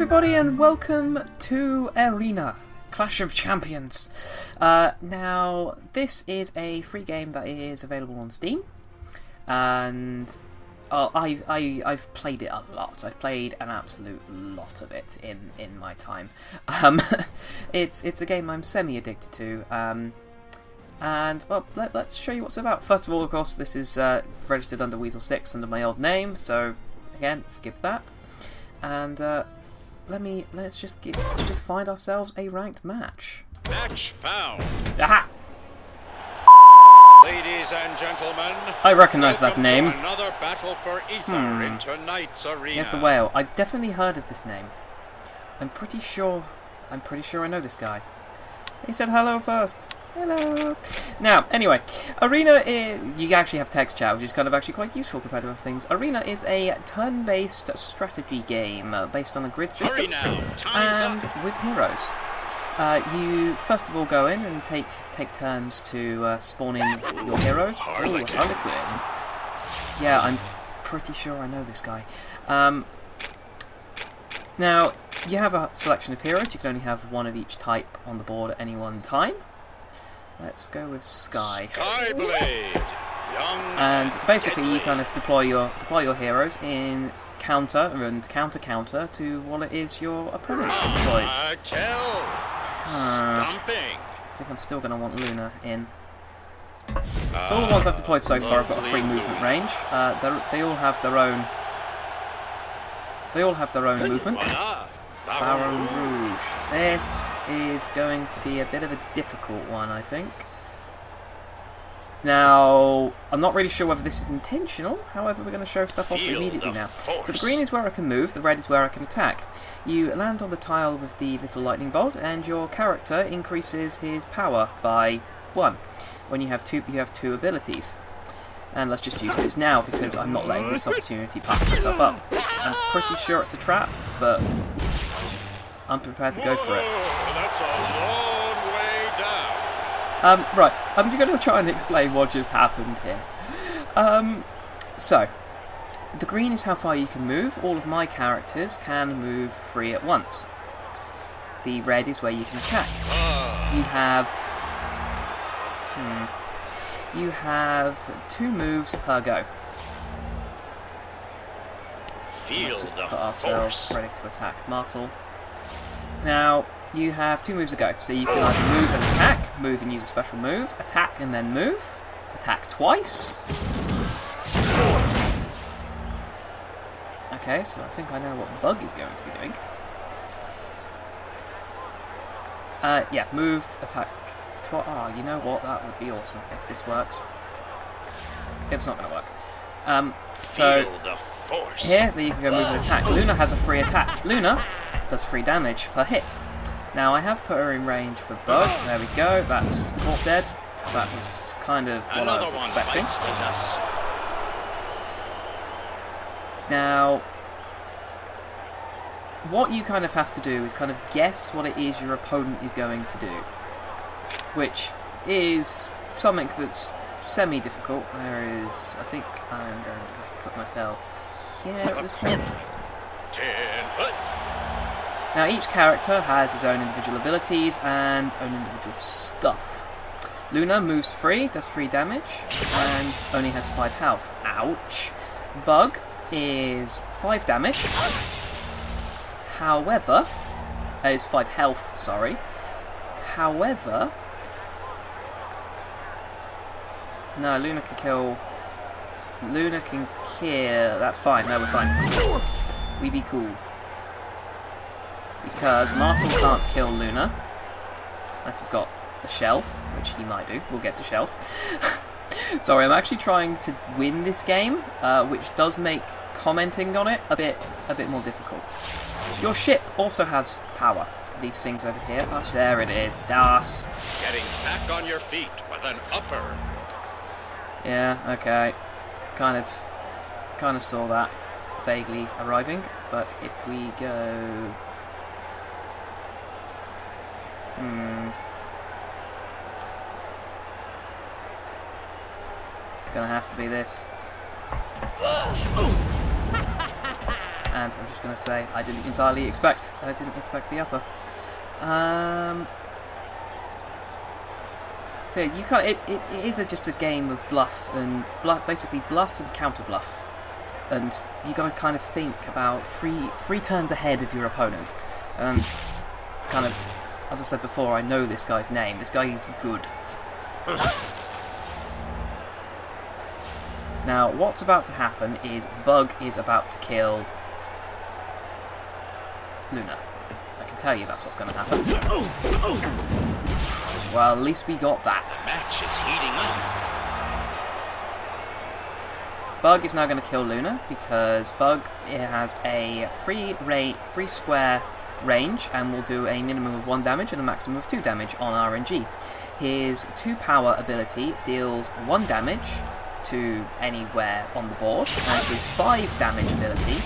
everybody and welcome to Aerena, Clash of Champions. Now, this is a free game that is available on Steam, and I've played it a lot. I've played an absolute lot of it in my time. It's a game I'm semi-addicted to, and, well, let's show you what's about. First of all, of course, this is registered under Weasel6 under my old name, so, again, forgive that. And, let's just find ourselves a ranked match. Match found. Aha! Ladies and gentlemen, I recognise that name. Another battle for ether in tonight's arena. Here's the whale. I've definitely heard of this name. I'm pretty sure I know this guy. He said hello first. Hello. Now, anyway, Arena is... You actually have text chat, which is kind of actually quite useful compared to other things. Arena is a turn-based strategy game based on a grid system and with heroes. You first of all go in and take turns to spawning your heroes. Ooh, Harlequin. Yeah, I'm pretty sure I know this guy. Now, you have a selection of heroes. You can only have one of each type on the board at any one time. Let's go with Sky. Skyblade. And basically, you kind of deploy your heroes in counter to what it is your opponent deploys. Stomping. I think I'm still going to want Luna in. So all the ones I've deployed so far have got a free movement range. They all have their own. They all have their own movement. Baron Rouge. This is going to be a bit of a difficult one, I think. Now, I'm not really sure whether this is intentional, however we're going to show stuff off immediately now. So the green is where I can move, the red is where I can attack. You land on the tile with the little lightning bolt, and your character increases his power by 1. When you have two abilities. And let's just use this now, because I'm not letting this opportunity pass myself up. I'm pretty sure it's a trap, but I'm prepared to go for it. That's a long way down. Right, I'm going to try and explain what just happened here. So, the green is how far you can move. All of my characters can move 3 at once. The red is where you can attack. You have 2 moves per go. Let's just put ourselves ready to attack. Martel. Now, you have 2 moves a go, so you can either move and attack, move and use a special move, attack and then move, attack twice. Okay, so I think I know what Bug is going to be doing. Yeah, move, attack twice. Oh, you know what? That would be awesome if this works. It's not going to work. So, here, you can go move and attack. Luna has a free attack. Luna does 3 damage per hit. Now, I have put her in range for Bug. There we go. That's caught dead. That was kind of what I was expecting. Now, what you kind of have to do is kind of guess what it is your opponent is going to do. Which is something that's semi-difficult. There is... I think I'm going to have to put myself here at this point. Now, each character has his own individual abilities and own individual stuff. Luna moves 3, does 3 damage, and only has 5 health. Ouch. Bug is 5 damage. However... is 5 health, sorry. However... No, Luna can kill... Luna can kill... That's fine, no, we're fine. We be cool. Because Martel can't kill Luna. Unless he's got a shell, which he might do. We'll get to shells. Sorry, I'm actually trying to win this game, which does make commenting on it a bit more difficult. Your ship also has power. These things over here. Oh, there it is. Das. Getting back on your feet with an upper. Yeah, okay. Kind of saw that vaguely arriving, but if we go... It's gonna have to be this. and I'm just going to say I didn't expect the upper. So you can't. It is just a game of basically bluff and counter bluff, and you got to kind of think about three turns ahead of your opponent, and kind of, as I said before, I know this guy's name. This guy is good. Now, what's about to happen is Bug is about to kill Luna. I can tell you that's what's going to happen. Well, at least we got that. The match is heating up. Bug is now going to kill Luna because Bug has a free square range and will do a minimum of 1 damage and a maximum of 2 damage on RNG. His 2 power ability deals 1 damage to anywhere on the board, and his 5 damage ability.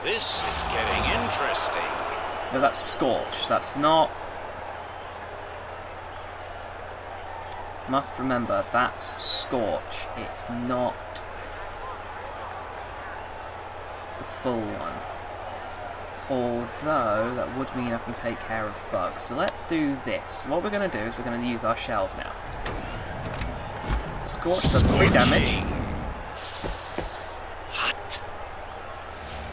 This is getting interesting. No, that's Scorch. That's not. Must remember, that's Scorch. It's not the full one. Although, that would mean I can take care of Bugs. So let's do this. What we're going to do is we're going to use our shells now. Scorch does 3 damage. Hot.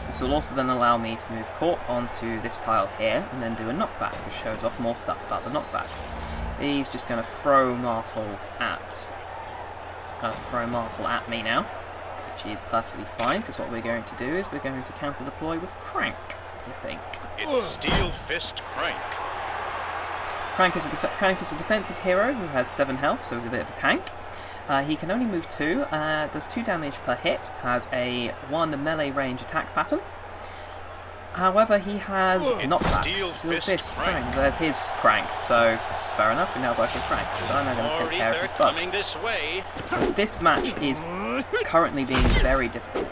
This will also then allow me to move Corp onto this tile here and then do a knockback, which shows off more stuff about the knockback. He's just going to throw Martel at me now, which is perfectly fine, because what we're going to do is we're going to counter deploy with Crank, I think. It's Steel Fist Crank. Crank is a defensive hero who has 7 health, so he's a bit of a tank. He can only move 2, does 2 damage per hit, has a 1 melee range attack pattern. However, he has knockbacks. Steel Fist Crank. There's his Crank, so it's fair enough. We now both have Crank, so I'm now going to take care of his Bug. So this match is currently being very difficult.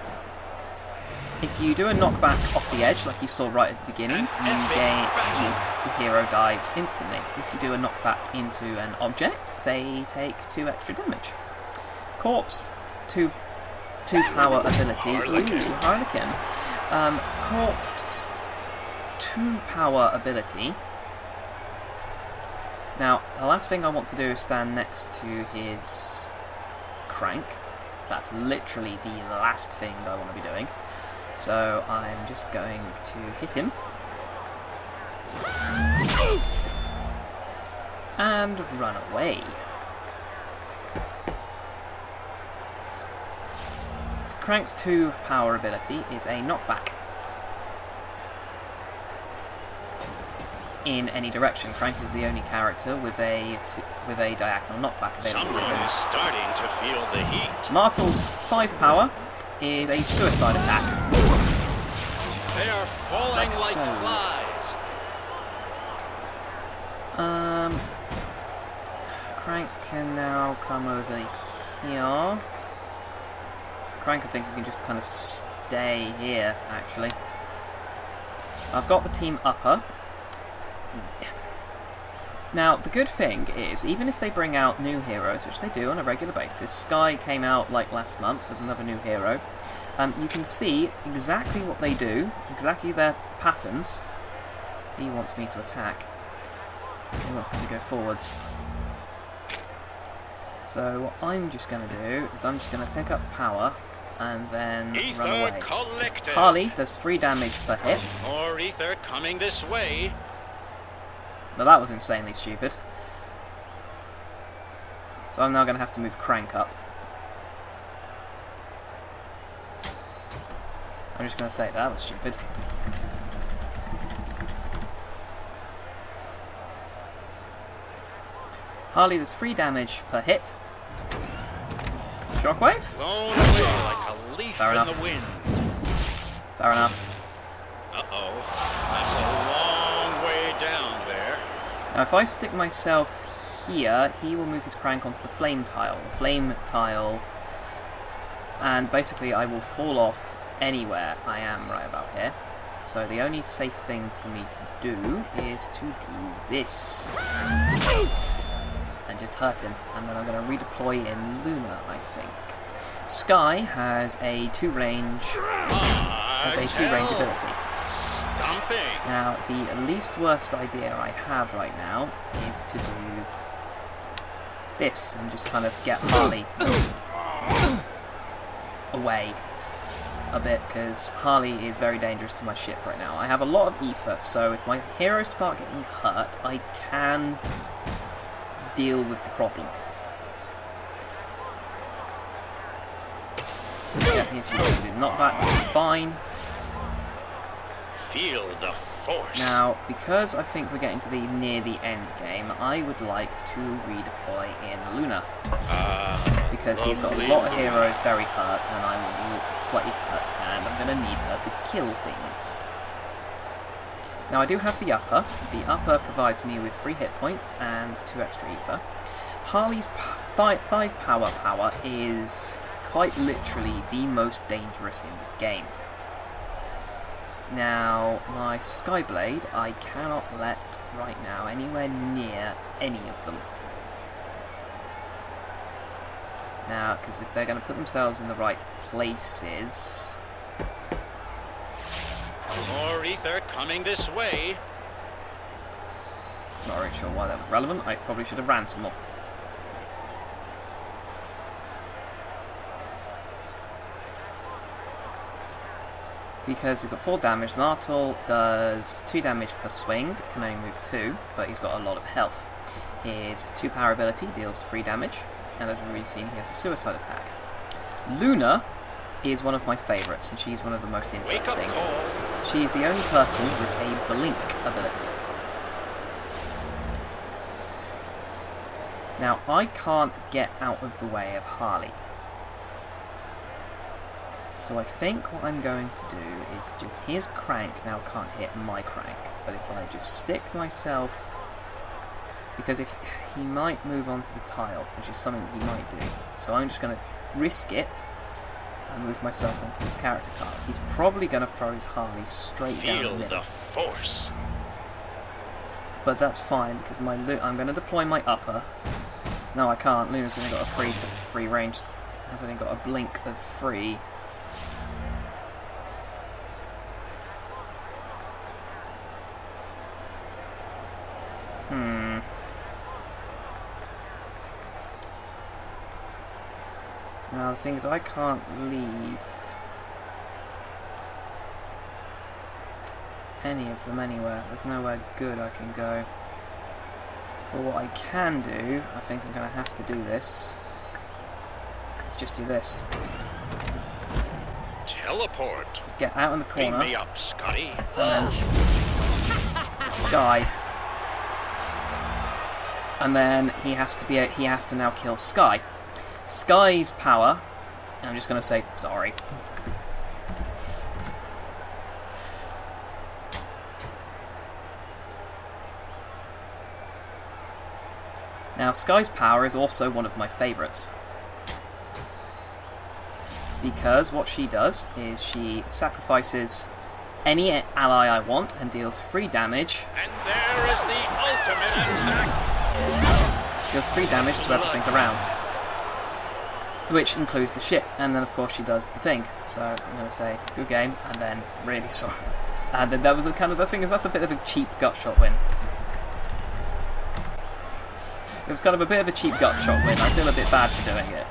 If you do a knockback off the edge, like you saw right at the beginning, the hero dies instantly. If you do a knockback into an object, they take 2 extra damage. Corpse, 2 power ability. Ooh, Harlequin. Corpse, 2 power ability. Now, the last thing I want to do is stand next to his Crank. That's literally the last thing I want to be doing. So I'm just going to hit him. And run away. Crank's 2 power ability is a knockback. In any direction. Crank is the only character with a diagonal knockback available to him. Someone is starting to feel the heat. Martel's 5 power is a suicide attack. They are falling like flies. Crank can now come over here. Crank, I think we can just kind of stay here, actually. I've got the team upper. Now, the good thing is, even if they bring out new heroes, which they do on a regular basis, Sky came out like last month, there's another new hero, you can see exactly what they do, exactly their patterns. He wants me to attack. He wants me to go forwards. So what I'm just going to do is I'm just going to pick up power and then run away. Collected. Harley does 3 damage per hit. More ether coming this way. But that was insanely stupid. So I'm now going to have to move Crank up. I'm just going to say that was stupid. Harley does 3 damage per hit. Shockwave? Blown away like a leaf Fair in enough. the wind. Fair enough. Uh-oh. That's a long way down there. Now if I stick myself here, he will move his Crank onto the flame tile. The flame tile... And basically I will fall off anywhere I am right about here. So the only safe thing for me to do is to do this. And just hurt him. And then I'm going to redeploy in Luna, I think. Sky has a two-range ability. Stomping. Now, the least worst idea I have right now is to do this and just kind of get Harley away a bit, because Harley is very dangerous to my ship right now. I have a lot of ether, so if my heroes start getting hurt, I can deal with the problem. Yeah, he's using knockback, fine. Feel the force. Now, because I think we're getting to near the end game, I would like to redeploy in Luna. Because he's got a lot of heroes very hurt, and I'm slightly hurt, and I'm going to need her to kill things. Now, I do have the upper. The upper provides me with 3 hit points and 2 extra ether. Harley's 5 power is quite literally the most dangerous in the game. Now, my Skyblade, I cannot let right now anywhere near any of them. Now, because if they're going to put themselves in the right places... More ether coming this way. Not really sure why that was relevant. I probably should have ran some more. Because he's got 4 damage. Martel does 2 damage per swing, can only move 2, but he's got a lot of health. His 2 power ability deals 3 damage, and as we've already seen, he has a suicide attack. Luna is one of my favourites, and she's one of the most interesting. She's the only person with a blink ability. Now, I can't get out of the way of Harley. So I think what I'm going to do is just... His crank now can't hit my crank, but if I just stick myself... Because if he might move onto the tile, which is something that he might do. So I'm just going to risk it and move myself onto this character card. He's probably going to throw his Harley straight down the middle. Feel the force. But that's fine, because I'm going to deploy my upper. No, I can't. Luna's only got a free range. Has only got a blink of 3. Now the thing is, I can't leave any of them anywhere. There's nowhere good I can go. But what I can do, I think I'm going to have to do this, is just do this. Teleport. Just get out in the corner. Bring me up, Scotty. And then Sky. And then he has to now kill Sky. Sky's power, I'm just going to say sorry. Now, Sky's power is also one of my favourites. Because what she does is she sacrifices any ally I want and deals 3 damage. And there is the ultimate attack. Deals 3 damage to everything around. Which includes the ship, and then of course she does the thing. So I'm going to say good game, and then really sorry. And then that was kind of the thing, is that's a bit of a cheap gut shot win. It was kind of a bit of a cheap gut shot win. I feel a bit bad for doing it,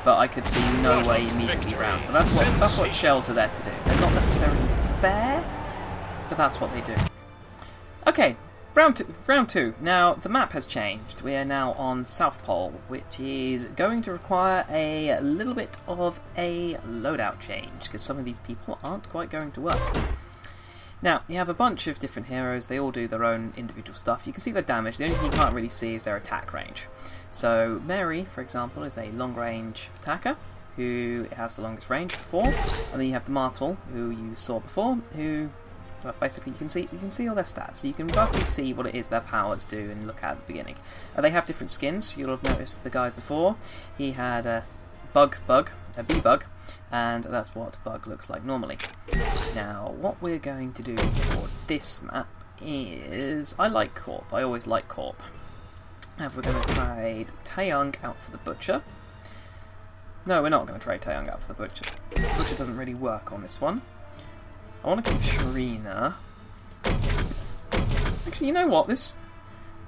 but I could see no way immediately round. But that's what shells are there to do. They're not necessarily fair, but that's what they do. Okay. Round 2. Now, the map has changed. We are now on South Pole, which is going to require a little bit of a loadout change, because some of these people aren't quite going to work. Now, you have a bunch of different heroes. They all do their own individual stuff. You can see their damage. The only thing you can't really see is their attack range. So, Mary, for example, is a long-range attacker, who has the longest range, 4. And then you have the Martel, who you saw before, who... Well, basically, you can see all their stats, so you can roughly see what it is their powers do and look at the beginning. They have different skins. You'll have noticed the guy before. He had a a bee-bug, and that's what bug looks like normally. Now, what we're going to do for this map is... I like Corp. I always like Corp. And we're going to trade Taeyong out for the Butcher. No, we're not going to trade Taeyong out for the Butcher. Butcher doesn't really work on this one. I want to keep Aerena. Actually, you know what? This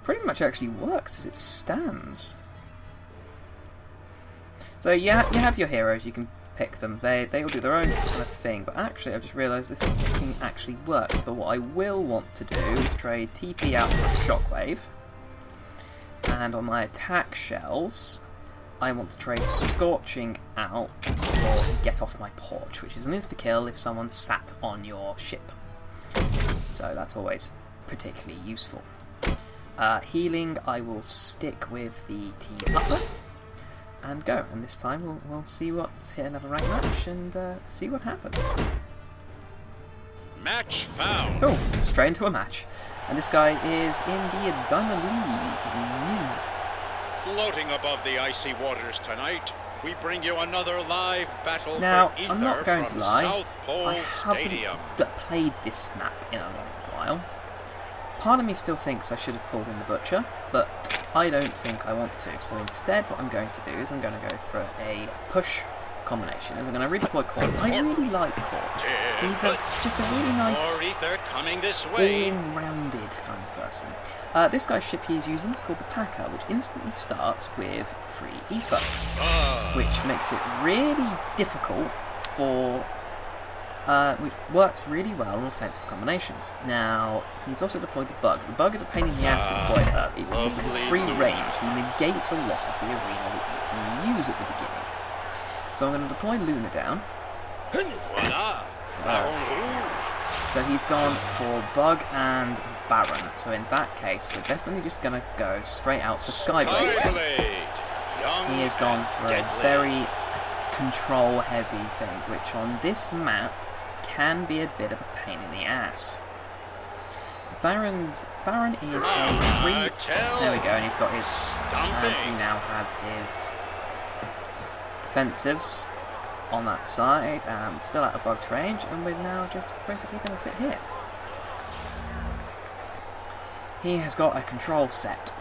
pretty much actually works as it stands. So you have your heroes, you can pick them. They all do their own kind of thing, but actually I've just realised this thing actually works. But what I will want to do is trade TP out for Shockwave. And on my attack shells, I want to trade Scorching out for Get Off My Porch, which is an insta-kill if someone's sat on your ship. So that's always particularly useful. Healing, I will stick with the team upper and go. And this time we'll see what's hit another rank match and see what happens. Match found. Cool, straight into a match. And this guy is in the Diamond League, Miz. Floating above the icy waters tonight, we bring you another live battle Now, for ether I'm not going to from lie, South Pole I haven't Stadium. played this map in a long while. Part of me still thinks I should have pulled in the Butcher, but I don't think I want to. So instead what I'm going to do is I'm going to go for a push combination. As I'm going to redeploy Corp. I really like Corp. He's just a really nice, ether coming this way. all-rounded kind of person. This guy's ship he is using is called the Packer, which instantly starts with free ether, which makes it really difficult for, which works really well on offensive combinations. Now, he's also deployed the Bug. The Bug is a pain in the ass to deploy early, because with his free range, he negates a lot of the arena that you can use at the beginning. So I'm going to deploy Luna down. Voila. So he's gone for Bug and Baron. So in that case, we're definitely just going to go straight out for Skyblade. He has gone for a very control-heavy thing, which on this map can be a bit of a pain in the ass. Baron is a free... There we go, and he's got his... And he now has his defensives on that side, still out of Bug's range, and we're now just basically going to sit here. He has got a control set.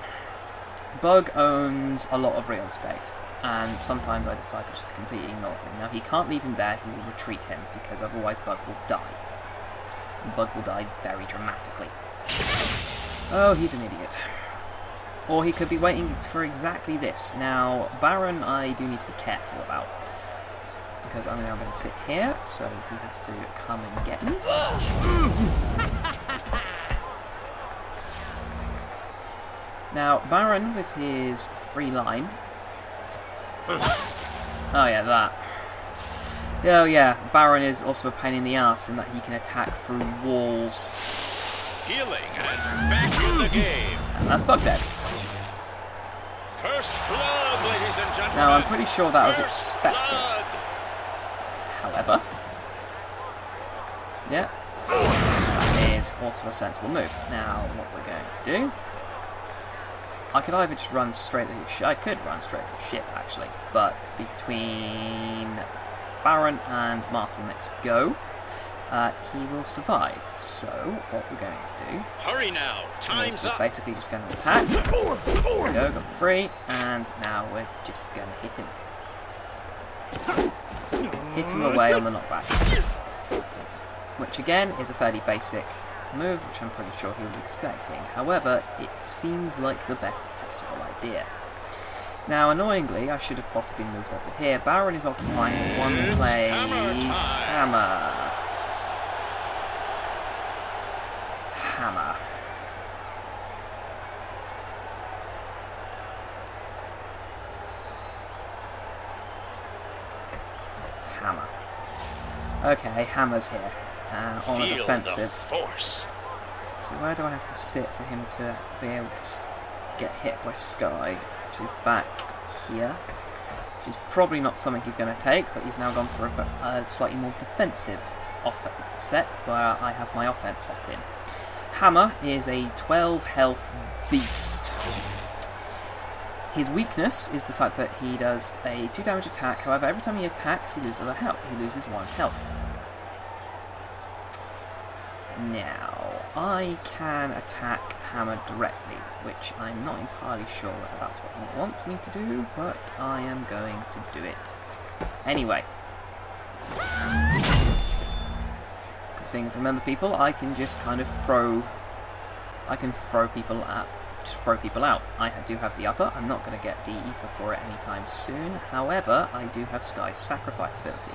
Bug owns a lot of real estate, and sometimes I decide to just completely ignore him. Now, he can't leave him there, he will retreat him, because otherwise Bug will die. And Bug will die very dramatically. Oh, he's an idiot. Or he could be waiting for exactly this. Now, Baron I do need to be careful about, because I'm now going to sit here, so he has to come and get me. Now, Baron with his free line. Oh yeah, that. Oh yeah, Baron is also a pain in the ass in that he can attack through walls. Healing and back in the game. And that's Bug dead. First blood, ladies and gentlemen. Now, I'm pretty sure that was expected. However, yeah, that is also a sensible move. Now, what we're going to do, I could either just run straight at the ship. I could run straight at the ship, actually, but between Baron and Martelneck's go, he will survive. So, what we're going to do, hurry now, time's we're up. basically just going to attack. There we go, got free, and now we're just going to hit him. Hit him away on the knockback. Which again is a fairly basic move, which I'm pretty sure he was expecting. However, it seems like the best possible idea. Now, annoyingly, I should have possibly moved up to here. Baron is occupying one place. Hammer. Okay, Hammer's here, on a defensive. So where do I have to sit for him to be able to get hit by Sky? Which is back here. Which is probably not something he's going to take, but he's now gone for a slightly more defensive set, where I have my offense set in. Hammer is a 12 health beast. His weakness is the fact that he does a 2 damage attack, however every time he attacks he loses 1 health. Now, I can attack Hammer directly, which I'm not entirely sure whether that's what he wants me to do, but I am going to do it Anyway. Because thing, remember people, I can just kind of throw... I can throw people at... Just throw people out. I do have the upper. I'm not going to get the ether for it anytime soon. However, I do have Sky's sacrifice ability.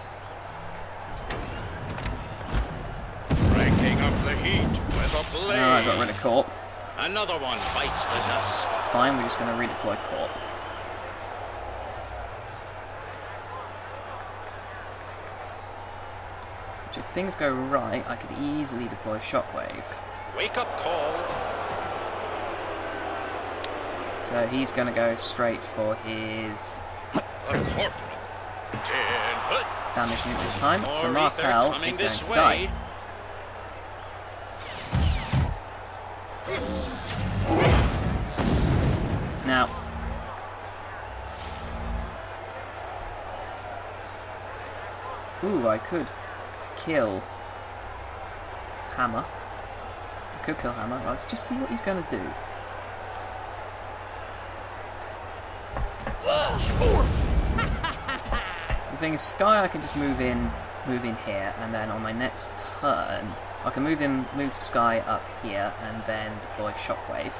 Cranking up the heat with a blade. No, I got rid of Corp. Another one bites the dust. It's fine, we're just going to redeploy Corp. Which, if things go right, I could easily deploy Shockwave. Wake up call. So he's going to go straight for his A corporal. 10 hut. damage nuke this time. More So ether Martel coming is going this to way. die. Now, ooh, I could kill Hammer. I could kill Hammer. Let's just see what he's going to do. The thing is, Sky I can just move in here, and then on my next turn, I can move Sky up here, and then deploy Shockwave.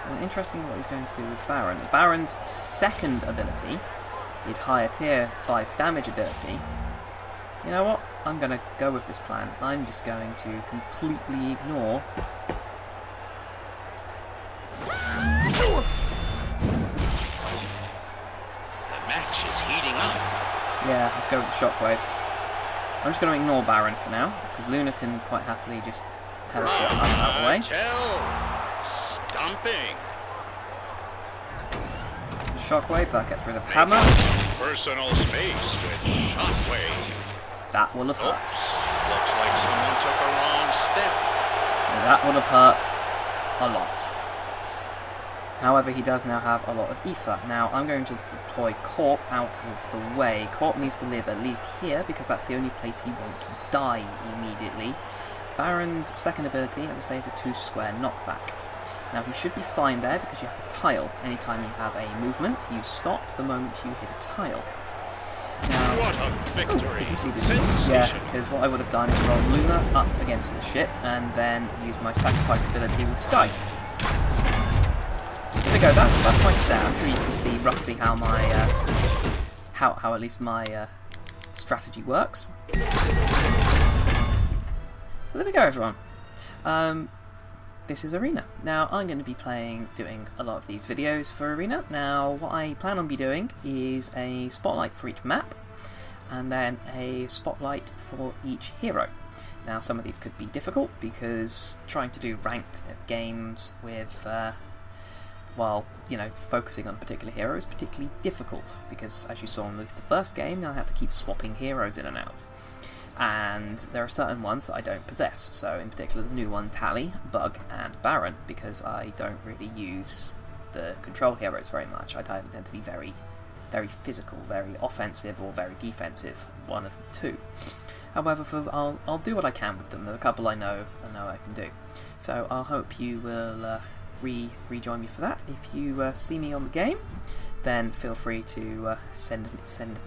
So interesting what he's going to do with Baron. Baron's second ability, his higher tier 5 damage ability. You know what? I'm going to go with this plan. I'm just going to completely ignore yeah, let's go with the Shockwave. I'm just going to ignore Baron for now, because Luna can quite happily just teleport out of the way. Stomping. Shockwave, that gets rid of Hammer. Personal space with Shockwave. That will have hurt. Looks like someone took a wrong step. That would have hurt a lot. However, he does now have a lot of ether. Now, I'm going to deploy Corp out of the way. Corp needs to live at least here, because that's the only place he won't die immediately. Baron's second ability, as I say, is a 2-square knockback. Now, he should be fine there, because you have to tile. Anytime you have a movement, you stop the moment you hit a tile. Now, what a victory! You can see this. Yeah, because what I would have done is roll Luna up against the ship, and then use my sacrifice ability with Sky. There we go, that's my set. I'm sure you can see roughly how my, how at least my strategy works. So there we go, everyone. This is Arena. Now, I'm going to be doing a lot of these videos for Arena. Now, what I plan on doing is a spotlight for each map, and then a spotlight for each hero. Now, some of these could be difficult, because trying to do ranked games with... while, you know, focusing on a particular hero is particularly difficult, because as you saw in at least the first game, I have to keep swapping heroes in and out. And there are certain ones that I don't possess, so in particular the new one, Tally, Bug, and Baron, because I don't really use the control heroes very much. I tend to be very, very physical, very offensive, or very defensive, one of the two. However, I'll do what I can with them. There are a couple I know I can do. So I hope you will... rejoin me for that. If you see me on the game, then feel free to send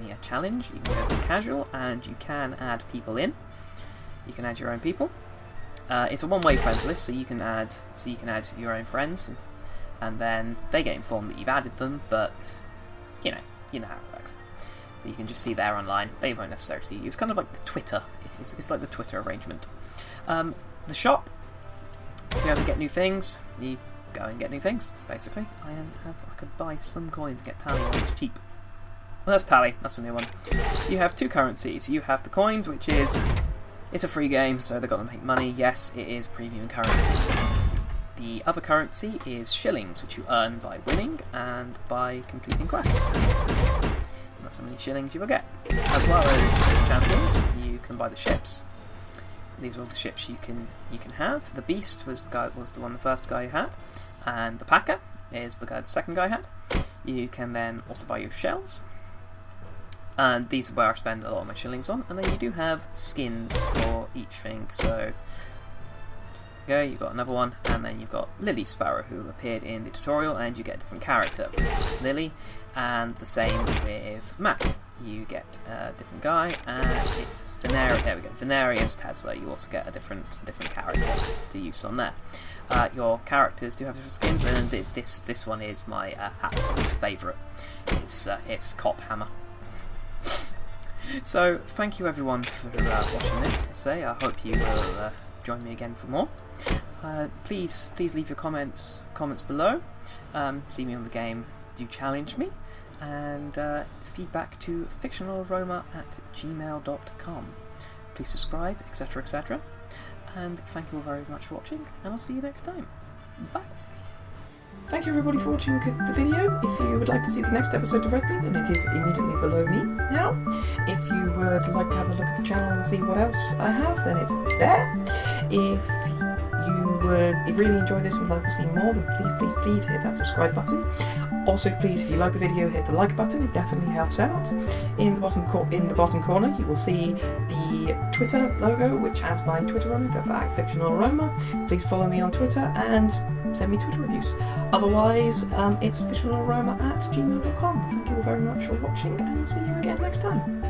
me a challenge. You can go to casual, and you can add people in. You can add your own people. It's a one-way friends list, so you can add your own friends, and then they get informed that you've added them. But you know how it works. So you can just see there online. They won't necessarily see you. It's kind of like the Twitter. It's like the Twitter arrangement. The shop. To be able to get new things, you go and get new things, basically. I could buy some coins to get Tally on, it's cheap. Well, that's Tally, that's a new one. You have two currencies. You have the coins, which is... It's a free game, so they've got to make money. Yes, it is premium currency. The other currency is shillings, which you earn by winning and by completing quests. And that's how many shillings you will get. As well as champions, you can buy the ships. These are all the ships you can have. The Beast was the first guy you had, and the Packer is the second guy had. You can then also buy your shells, and these are where I spend a lot of my shillings on. And then you do have skins for each thing. So go, you've got another one, and then you've got Lily Sparrow, who appeared in the tutorial, and you get a different character with Lily, and the same with Mac. You get a different guy, and it's Venarius Tesla. You also get a different character to use on there. Your characters do have different skins, and this one is my absolute favourite. It's Cop Hammer. So thank you everyone for watching this. I hope you will join me again for more. Please leave your comments below. See me on the game. Do challenge me, and feedback to fictionalaroma@gmail.com. Please subscribe, etc, etc. And thank you all very much for watching, and I'll see you next time. Bye! Thank you everybody for watching the video. If you would like to see the next episode directly, then it is immediately below me now. If you would like to have a look at the channel and see what else I have, then it's there. If you really enjoy this and would like to see more, then please hit that subscribe button. Also, please, if you like the video, hit the like button. It definitely helps out. In the bottom corner, you will see the Twitter logo, which has my Twitter on it, Fictional Aroma. Please follow me on Twitter and send me Twitter reviews. Otherwise, it's fictionalaroma@gmail.com. Thank you all very much for watching, and I'll see you again next time.